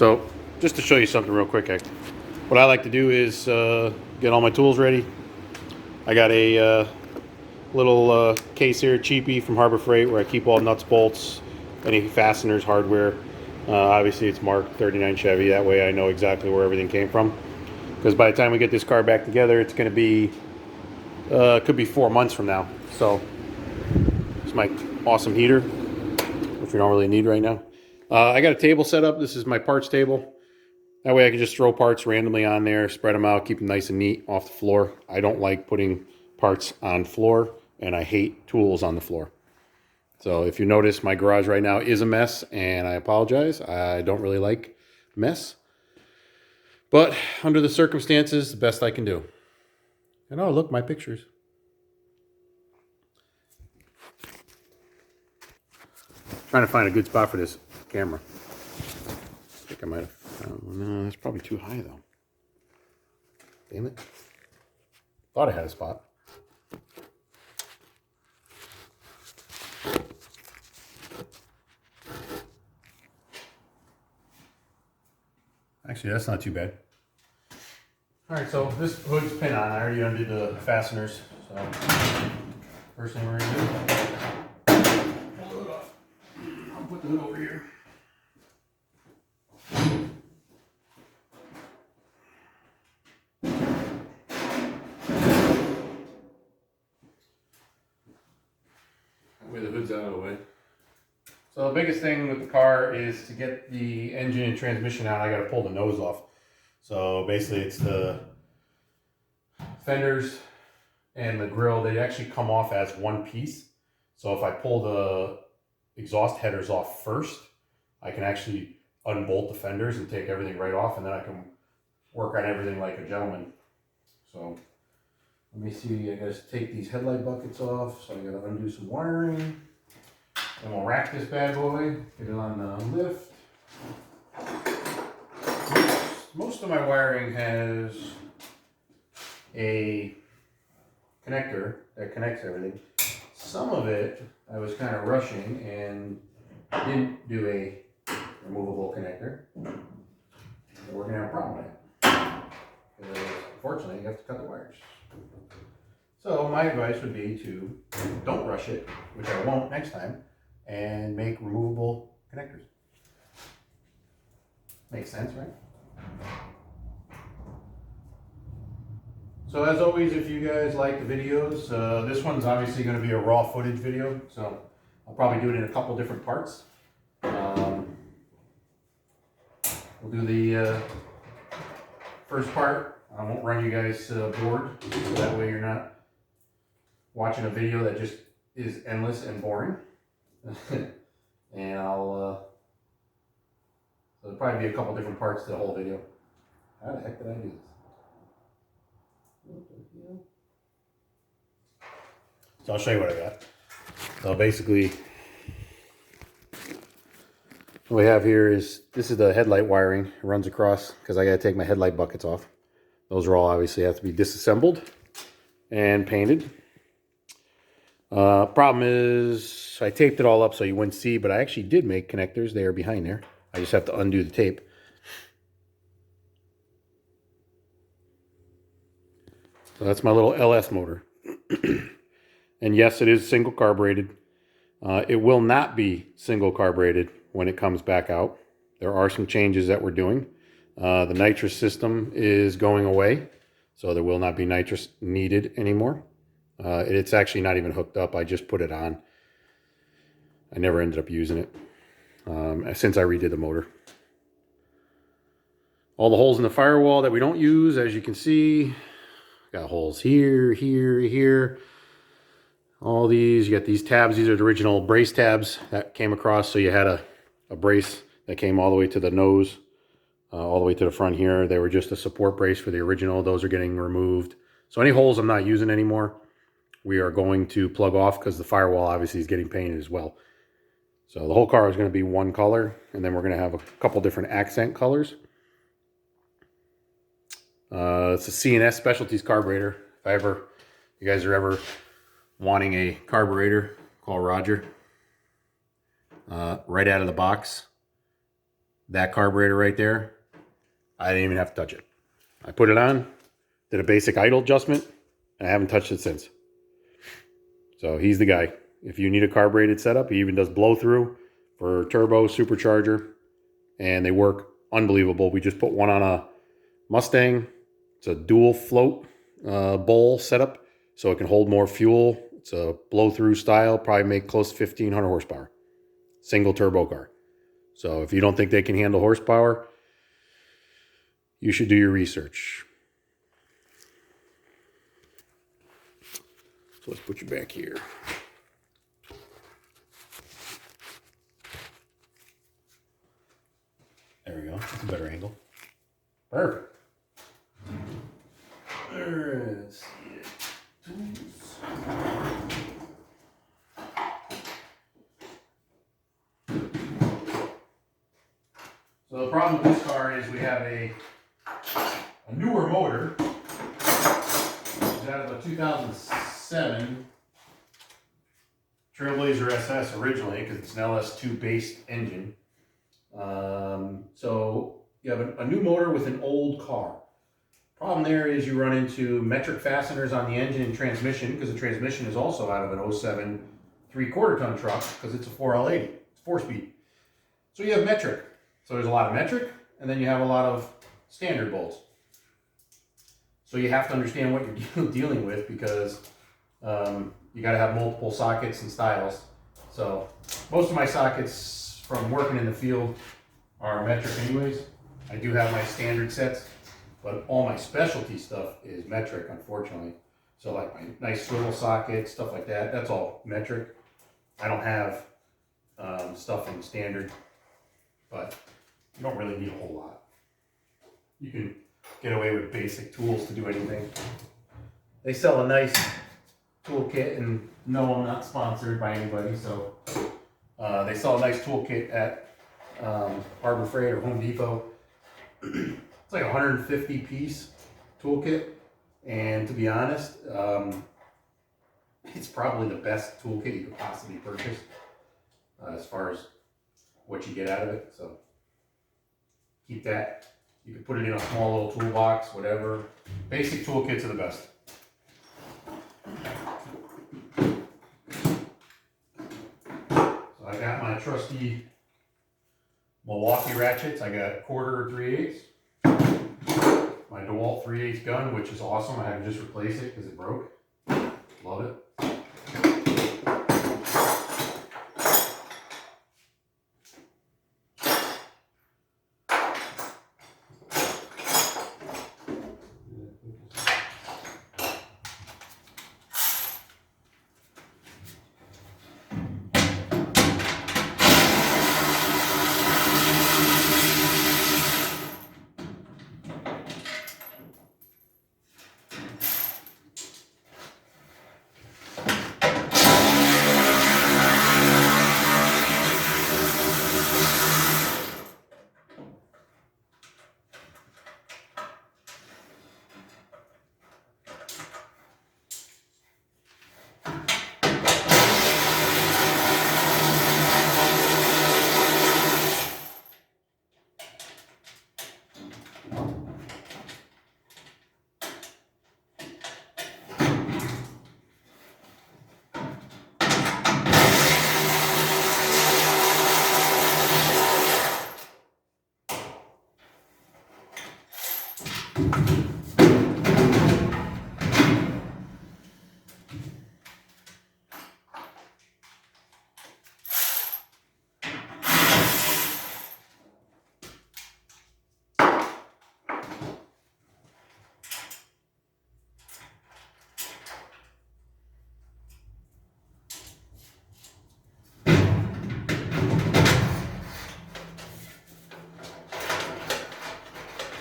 So just to show you something real quick, what I like to do is get all my tools ready. I got a little case here, cheapy from Harbor Freight, where I keep all nuts, bolts, any fasteners, hardware. Obviously it's marked 39 Chevy, that way I know exactly where everything came from. Because by the time we get this car back together, it's going to be, could be 4 months from now. So it's my awesome heater, which we don't really need right now. I got a table set up. This is my parts table. That way I can just throw parts randomly on there, spread them out, keep them nice and neat off the floor. I don't like putting parts on floor, and I hate tools on the floor. So if you notice, my garage right now is a mess, and I apologize. I don't really like mess. But under the circumstances, the best I can do. And oh, look, my pictures. Trying to find a good spot for this camera. I think I might have found, no, that's probably too high though. Damn it. Thought I had a spot. Actually, that's not too bad. All right, so this hood's pin on. I already undid the fasteners. So first thing we're gonna do, pull the hood off. I'll put the hood over here. That way the hood's out of the way. So the biggest thing with the car is to get the engine and transmission out, I got to pull the nose off. So basically it's the fenders and the grill, they actually come off as one piece. So if I pull the exhaust headers off first, I can actually unbolt the fenders and take everything right off, and then I can work on everything like a gentleman. So let me see, I gotta take these headlight buckets off, so I gotta undo some wiring. And we'll rack this bad boy, get it on the lift. Most of my wiring has a connector that connects everything. Some of it, I was kind of rushing and didn't do a removable connector. So we're gonna have a problem with that. Because unfortunately, you have to cut the wires. So my advice would be to don't rush it, which I won't next time, and make removable connectors. Makes sense, right? So as always, if you guys like the videos, this one's obviously going to be a raw footage video, so I'll probably do it in a couple different parts. We'll do the first part. I won't run you guys bored, so that way you're not watching a video that just is endless and boring. And so there'll probably be a couple different parts to the whole video. How the heck did I do this? So I'll show you what I got. So basically, what we have here is, this is the headlight wiring. It runs across, because I got to take my headlight buckets off. Those are all obviously have to be disassembled and painted. Problem is, I taped it all up so you wouldn't see, but I actually did make connectors. They are behind there. I just have to undo the tape. So that's my little LS motor. And yes, it is single carbureted. It will not be single carbureted when it comes back out. There are some changes that we're doing. The nitrous system is going away, so there will not be nitrous needed anymore. It's actually not even hooked up. I just put it on. I never ended up using it since I redid the motor. All the holes in the firewall that we don't use, as you can see, got holes here, here, here. All these, you got these tabs. These are the original brace tabs that came across. So you had a brace that came all the way to the nose, all the way to the front here. They were just a support brace for the original. Those are getting removed. So any holes I'm not using anymore, we are going to plug off, because the firewall obviously is getting painted as well. So the whole car is going to be one color, and then we're going to have a couple different accent colors. It's a C&S Specialties carburetor. If you guys are ever wanting a carburetor, call Roger. Right out of the box, that carburetor right there, I didn't even have to touch it. I put it on, did a basic idle adjustment, and I haven't touched it since. So he's the guy. If you need a carbureted setup, he even does blow through for turbo, supercharger, and they work unbelievable. We just put one on a Mustang. It's a dual float bowl setup, so it can hold more fuel. It's a blow-through style, probably make close to 1,500 horsepower. Single turbo car. So if you don't think they can handle horsepower, you should do your research. So let's put you back here. There we go. That's a better angle. Perfect. Let's see it. Tools. So the problem with this car is we have a newer motor. It's out of a 2007 Trailblazer SS originally, because it's an LS2 based engine. So you have a new motor with an old car. Problem there is you run into metric fasteners on the engine and transmission, because the transmission is also out of an 07 3/4 ton truck, because it's a 4L80, it's 4-speed. So you have metric. So there's a lot of metric, and then you have a lot of standard bolts. So you have to understand what you're dealing with, because you got to have multiple sockets and styles. So most of my sockets from working in the field are metric anyways. I do have my standard sets, but all my specialty stuff is metric, unfortunately. So like my nice swivel socket, stuff like that, that's all metric. I don't have stuff in standard, but you don't really need a whole lot. You can get away with basic tools to do anything. They sell a nice toolkit, and no, I'm not sponsored by anybody, so they sell a nice toolkit at Harbor Freight or Home Depot. It's like a 150 piece toolkit, and to be honest, it's probably the best toolkit you could possibly purchase as far as what you get out of it. So keep that. You can put it in a small little toolbox, whatever. Basic toolkits are the best. So I got my trusty Milwaukee ratchets. I got 1/4 3/8. My DeWalt 3/8 gun, which is awesome. I had to just replace it because it broke. Love it.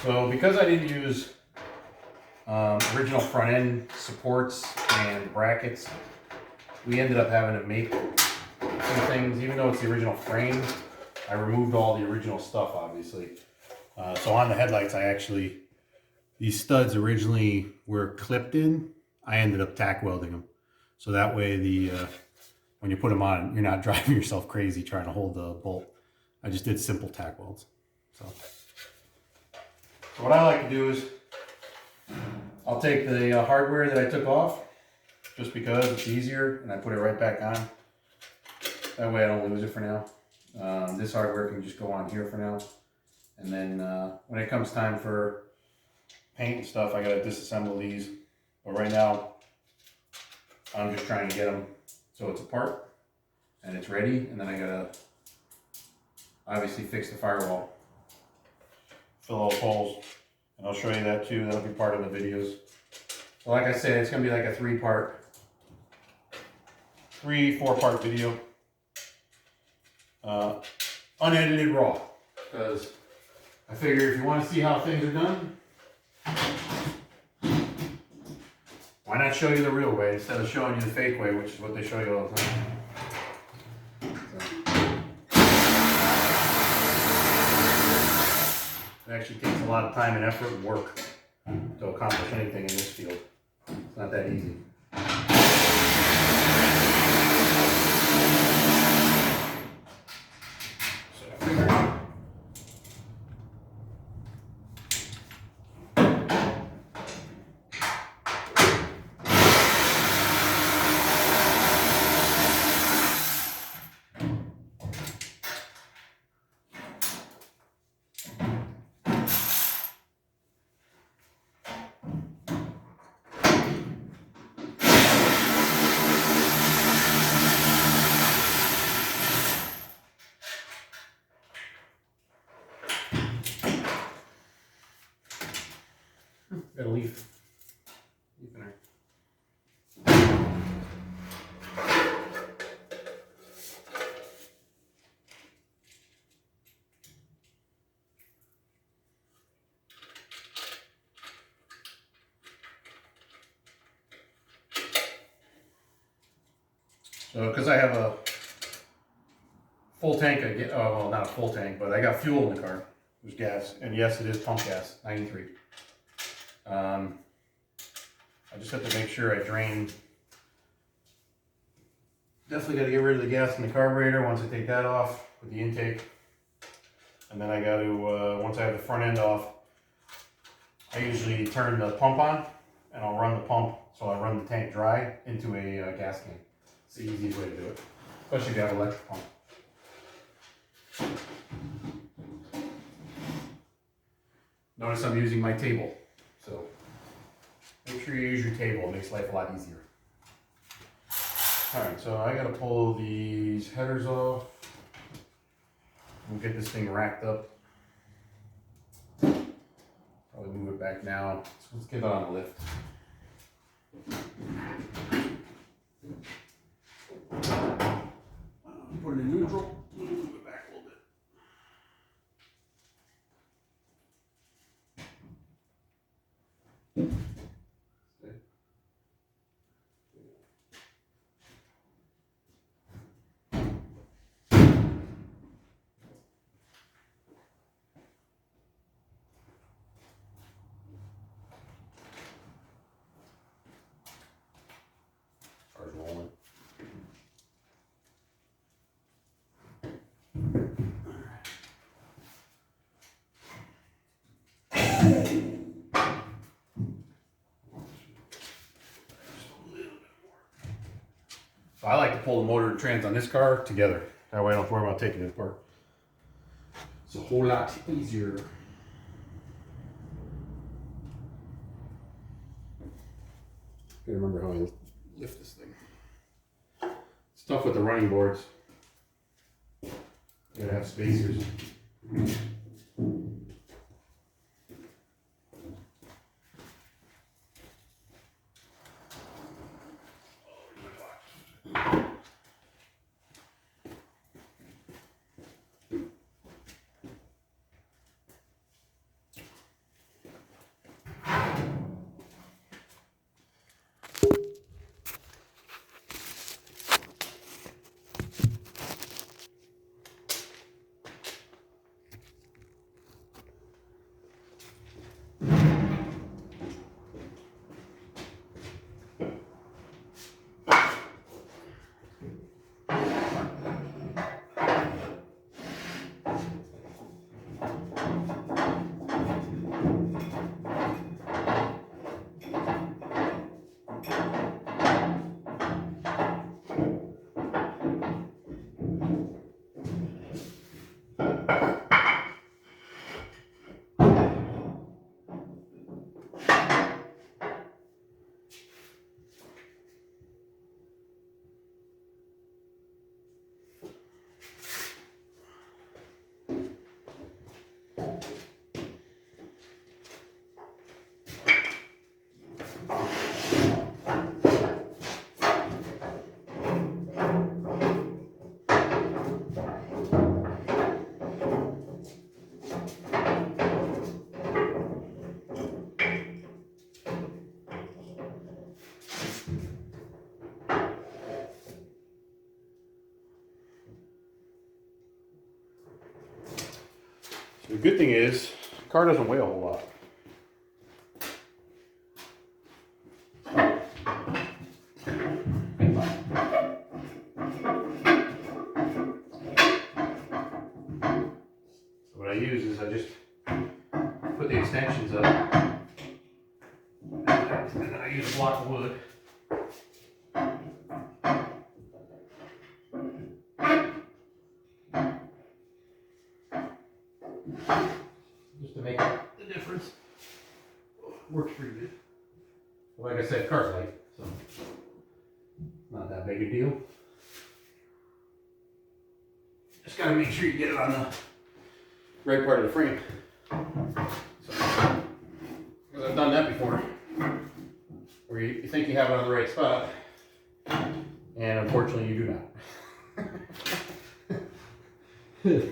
So because I didn't use original front end supports and brackets, we ended up having to make some things. Even though it's the original frame, I removed all the original stuff, obviously. So on the headlights, these studs originally were clipped in. I ended up tack welding them. So that way when you put them on, you're not driving yourself crazy trying to hold the bolt. I just did simple tack welds. So what I like to do is I'll take the hardware that I took off, just because it's easier, and I put it right back on. That way I don't lose it for now. This hardware can just go on here for now. And then when it comes time for paint and stuff, I gotta disassemble these. But right now, I'm just trying to get them so it's apart and it's ready. And then I gotta obviously fix the firewall, fill all those holes, and I'll show you that too. That'll be part of the videos. So like I said, it's gonna be like a 4-part video. Unedited raw, because I figure if you want to see how things are done, why not show you the real way instead of showing you the fake way, which is what they show you all the time. It actually takes a lot of time and effort and work to accomplish anything in this field. It's not that easy. Got a leaf in there. So, because I have a full tank, well, not a full tank, but I got fuel in the car. There's gas, and yes, it is pump gas, 93. I just have to make sure I drain. Definitely got to get rid of the gas in the carburetor once I take that off with the intake. And then I got to, once I have the front end off, I usually turn the pump on and I'll run the pump. So I run the tank dry into a gas can. It's the easiest way to do it, especially if you have an electric pump. Notice I'm using my table. So make sure you use your table, it makes life a lot easier. Alright, so I gotta pull these headers off. We'll get this thing racked up. Probably move it back now. So let's get it on the lift. Put it in neutral. Move it back a little bit. Car's rolling. So I like to pull the motor and trans on this car together. That way I don't have to worry about taking it apart. It's a whole lot easier. Gotta remember how I lift this thing. It's tough with the running boards. You gotta have spacers. The good thing is, the car doesn't weigh a whole lot. So what I use is I just put the extensions up, and then I use a block of wood. Just to make the difference. Works pretty good. Like I said, car's light, so not that big a deal. Just gotta make sure you get it on the right part of the frame. So, because I've done that before, where you think you have it on the right spot, and unfortunately you do not.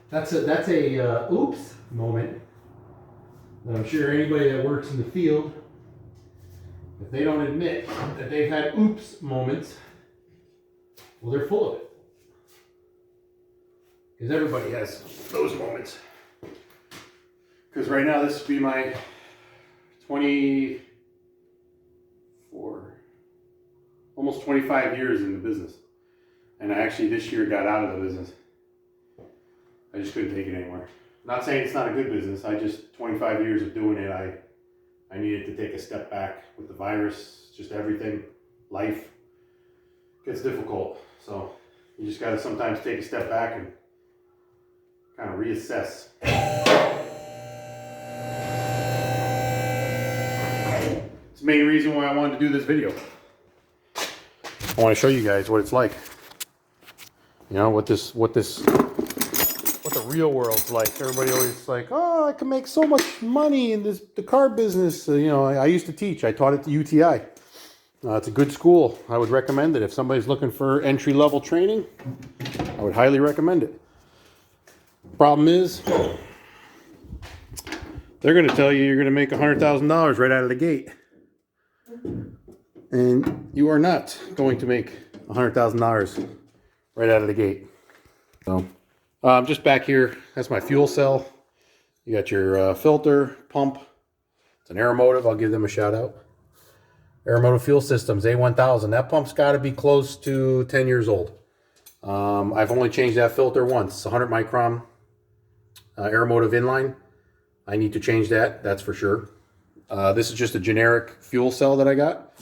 That's a oops moment that I'm sure anybody that works in the field, if they don't admit that they've had oops moments, well, they're full of it. Because everybody has those moments. Because right now this would be my 24, almost 25 years in the business. And I actually this year got out of the business. I just couldn't take it anymore. Not saying it's not a good business. I just, 25 years of doing it, I needed to take a step back with the virus, just everything, life gets difficult. So you just got to sometimes take a step back and kind of reassess. It's the main reason why I wanted to do this video. I want to show you guys what it's like. You know, what the real world's like. Everybody always like, oh, I can make so much money in the car business. You know, I used to teach. I taught at the UTI. It's a good school. I would recommend it. If somebody's looking for entry-level training, I would highly recommend it. Problem is, they're going to tell you you're going to make $100,000 right out of the gate. And you are not going to make $100,000 right out of the gate. So, just back here, that's my fuel cell. You got your filter, pump. It's an Aeromotive. I'll give them a shout out. Aeromotive Fuel Systems, A1000. That pump's got to be close to 10 years old. I've only changed that filter once. It's 100 micron Aeromotive inline. I need to change that, that's for sure. This is just a generic fuel cell that I got.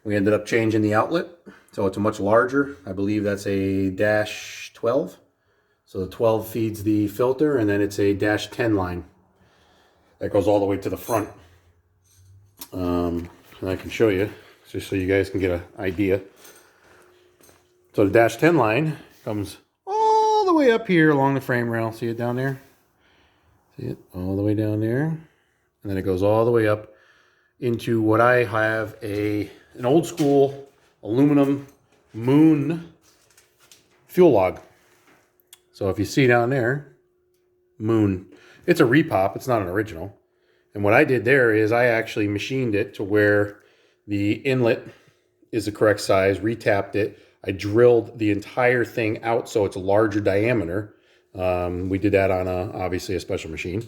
We ended up changing the outlet, so it's a much larger. I believe that's a -12. So the 12 feeds the filter, and then it's a -10 line that goes all the way to the front. And I can show you, just so you guys can get an idea. So the -10 line comes all the way up here along the frame rail. See it down there? See it? All the way down there. And then it goes all the way up into what I have an old school aluminum Moon fuel log. So if you see down there, Moon. It's a repop, it's not an original. And what I did there is I actually machined it to where the inlet is the correct size, retapped it. I drilled the entire thing out so it's a larger diameter. We did that on obviously a special machine.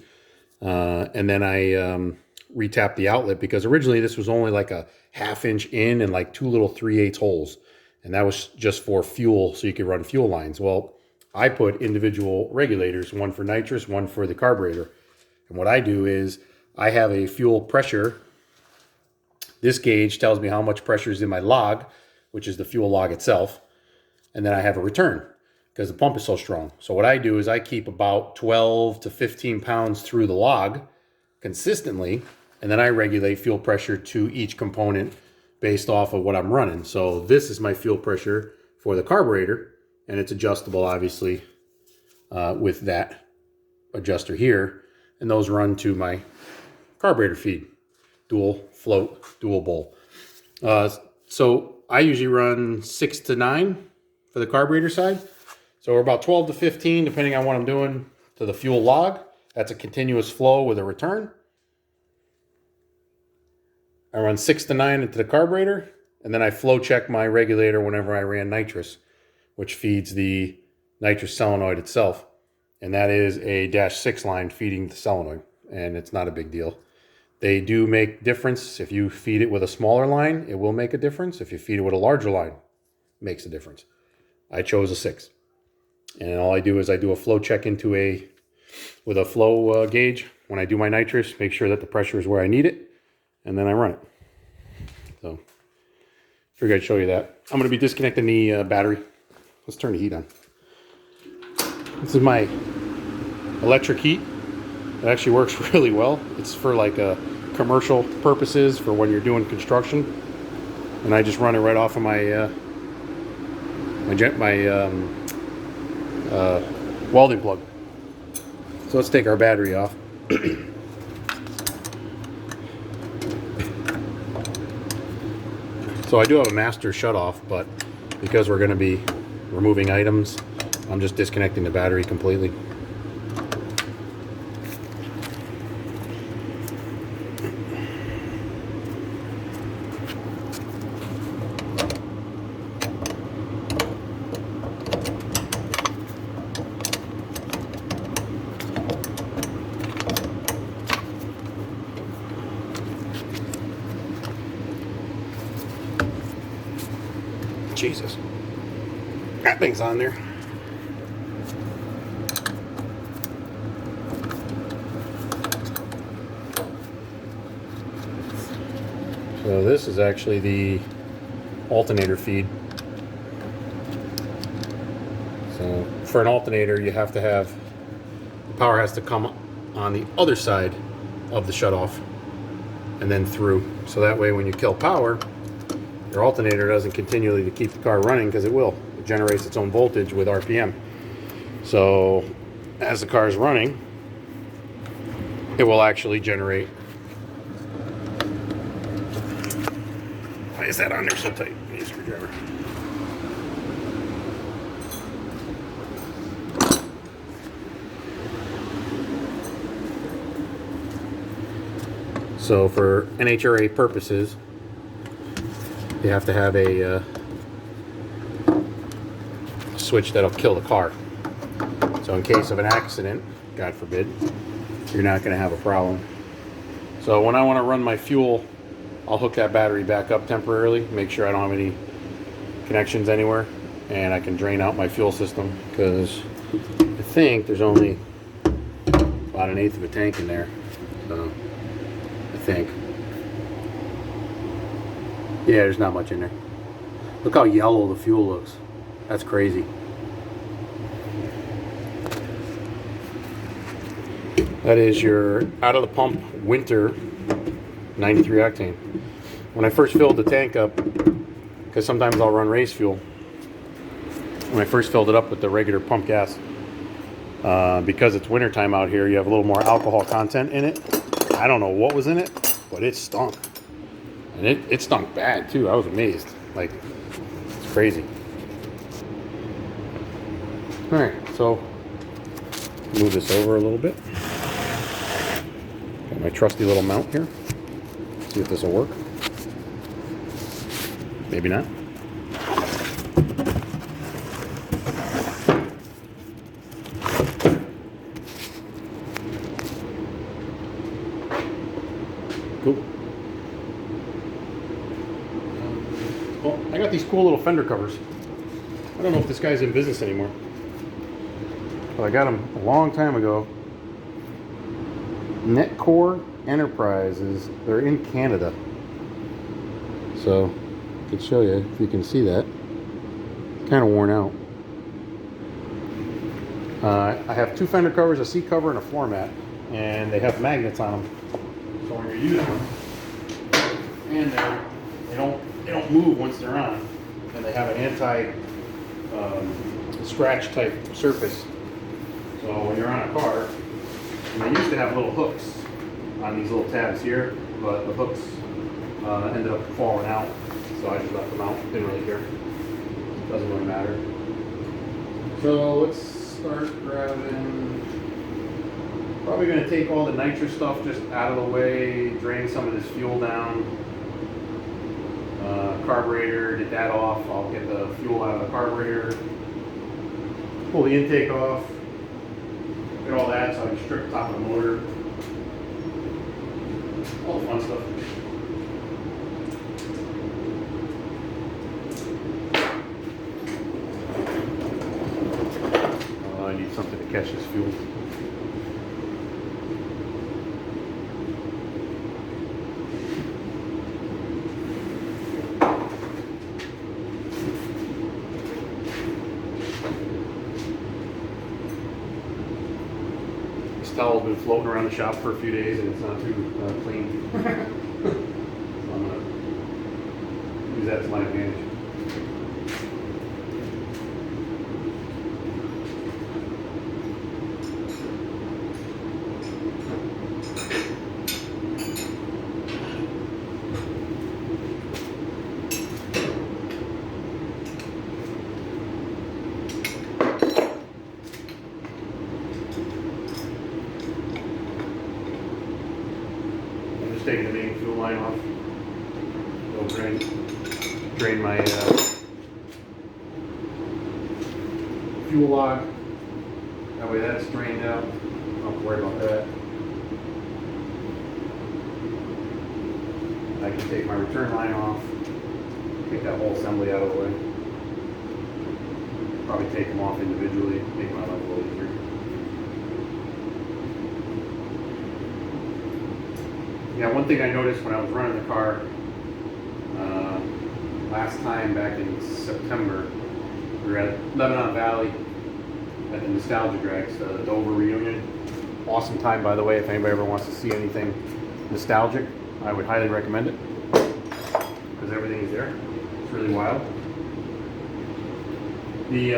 And then I retapped the outlet because originally this was only like a 1/2 inch in and like 2 little 3/8 holes. And that was just for fuel, so you could run fuel lines. Well, I put individual regulators, one for nitrous, one for the carburetor. And what I do is I have a fuel pressure. This gauge tells me how much pressure is in my log, which is the fuel log itself. And then I have a return because the pump is so strong. So what I do is I keep about 12 to 15 pounds through the log consistently. And then I regulate fuel pressure to each component based off of what I'm running. So this is my fuel pressure for the carburetor, and it's adjustable obviously with that adjuster here. And those run to my carburetor feed, dual float, dual bowl. So I usually run 6 to 9 for the carburetor side. So we're about 12 to 15, depending on what I'm doing to the fuel log. That's a continuous flow with a return. I run 6 to 9 into the carburetor, and then I flow check my regulator whenever I ran nitrous, which feeds the nitrous solenoid itself. And that is a -6 line feeding the solenoid. And it's not a big deal. They do make difference. If you feed it with a smaller line, it will make a difference. If you feed it with a larger line, it makes a difference. I chose a 6. And all I do is I do a flow check with a flow gauge. When I do my nitrous, make sure that the pressure is where I need it, and then I run it. So, figured I'd show you that. I'm going to be disconnecting the battery. Let's turn the heat on. This is my electric heat. It actually works really well. It's for like commercial purposes for when you're doing construction, and I just run it right off of my welding plug. So let's take our battery off. So I do have a master shutoff, but because we're going to be removing items, I'm just disconnecting the battery completely. Jesus, that thing's on there. So this is actually the alternator feed. So for an alternator, you have to have, the power has to come on the other side of the shutoff and then through. So that way when you kill power, your alternator doesn't continually to keep the car running, because it will. It generates its own voltage with RPM. So as the car is running, it will actually generate. Why is that on there so tight? I need a screwdriver. So for NHRA purposes, you have to have a switch that'll kill the car. So in case of an accident, God forbid, you're not going to have a problem. So when I want to run my fuel, I'll hook that battery back up temporarily, make sure I don't have any connections anywhere, and I can drain out my fuel system, because I think there's only about 1/8 of a tank in there. So I think. Yeah, there's not much in there. Look how yellow the fuel looks. That's crazy. That is your out of the pump winter 93 octane. When I first filled the tank up, because sometimes I'll run race fuel, when I first filled it up with the regular pump gas, because it's wintertime out here, you have a little more alcohol content in it. I don't know what was in it, but it stunk. And it stunk bad too. I was amazed. Like, it's crazy. Alright, so move this over a little bit. Got my trusty little mount here. See if this will work. Maybe not. Cool. Well, I got these cool little fender covers. I don't know if this guy's in business anymore, but I got them a long time ago. Netcore Enterprises. They're in Canada. So I could show you if you can see that. Kind of worn out. I have 2 fender covers, a seat cover, and a floor mat, and they have magnets on them. So when you're using them, and they don't move once they're on, and they have an anti scratch type surface. So when you're on a car, and they used to have little hooks on these little tabs here, but the hooks ended up falling out, so I just left them out. Didn't really care. Doesn't really matter. So let's start grabbing. Probably going to take all the nitrous stuff just out of the way, drain some of this fuel down. Carburetor, get that off. I'll get the fuel out of the carburetor. pull the intake off, get all that, so I can strip the top of the motor, all the fun stuff. I need something to catch this fuel. This towel's been floating around the shop for a few days and it's not too clean. So I'm going to use that to my advantage. Taking the main fuel line off. It'll drain my fuel log. That way that's drained out. Don't have to worry about that. I can take my return line off. Take that whole assembly out of the way. Probably take them off individually, make my life a little easier. Yeah, one thing I noticed when I was running the car last time back in September, we were at Lebanon Valley at the Nostalgia Drags, the Dover reunion. Awesome time, by the way. If anybody ever wants to see anything nostalgic, I would highly recommend it because everything is there. It's really wild. The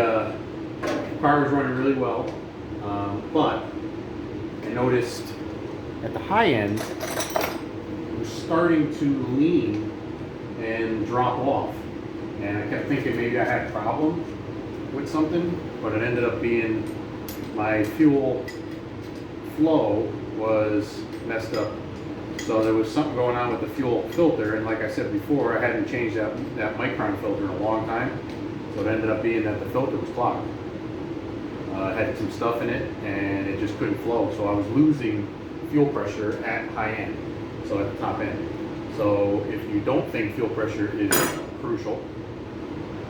car was running really well, but I noticed at the high end, starting to lean and drop off, and I kept thinking maybe I had a problem with something, but it ended up being my fuel flow was messed up. So there was something going on with the fuel filter, and like I said before, I hadn't changed that micron filter in a long time, so it ended up being that the filter was clogged. It had some stuff in it and it just couldn't flow, so I was losing fuel pressure at high end. So at the top end. So if you don't think fuel pressure is crucial,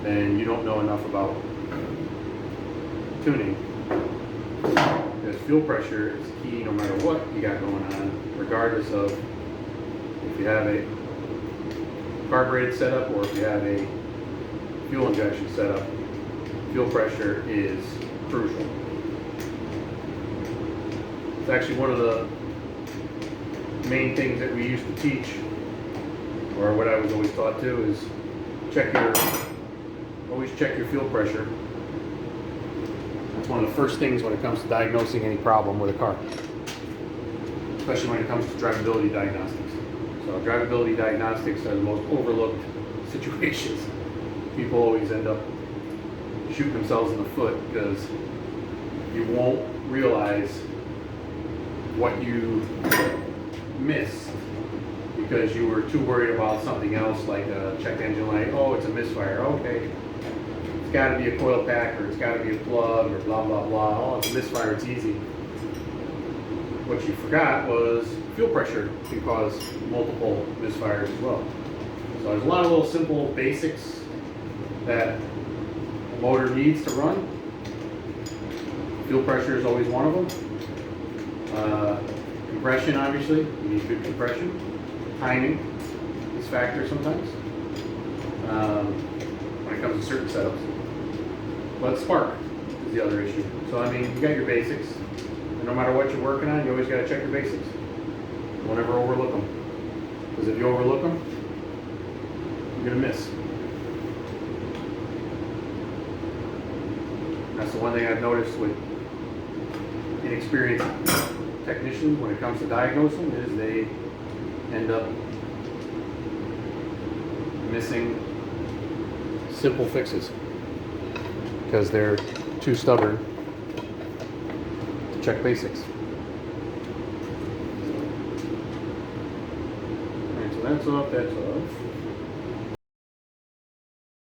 then you don't know enough about tuning. Because fuel pressure is key no matter what you got going on, regardless of if you have a carbureted setup or if you have a fuel injection setup. Fuel pressure is crucial. It's actually one of the main things that we used to teach, or what I was always taught to, is always check your fuel pressure. That's one of the first things when it comes to diagnosing any problem with a car, especially when it comes to drivability diagnostics. So drivability diagnostics are the most overlooked situations. People always end up shooting themselves in the foot because you won't realize what you missed because you were too worried about something else, like a check engine light. Oh, it's a misfire. Okay, it's got to be a coil pack, or it's got to be a plug, or blah blah blah. Oh, it's a misfire. It's easy. What you forgot was fuel pressure can cause multiple misfires as well. So there's a lot of little simple basics that a motor needs to run. Fuel pressure is always one of them. Compression, obviously, you need good compression. Timing is a factor sometimes when it comes to certain setups. But spark is the other issue. So I mean, you got your basics, and no matter what you're working on, you always got to check your basics. Don't ever overlook them, because if you overlook them, you're gonna miss. That's the one thing I've noticed with inexperienced technicians when it comes to diagnosing, is they end up missing simple fixes because they're too stubborn to check basics. Alright, so that's off, that's off.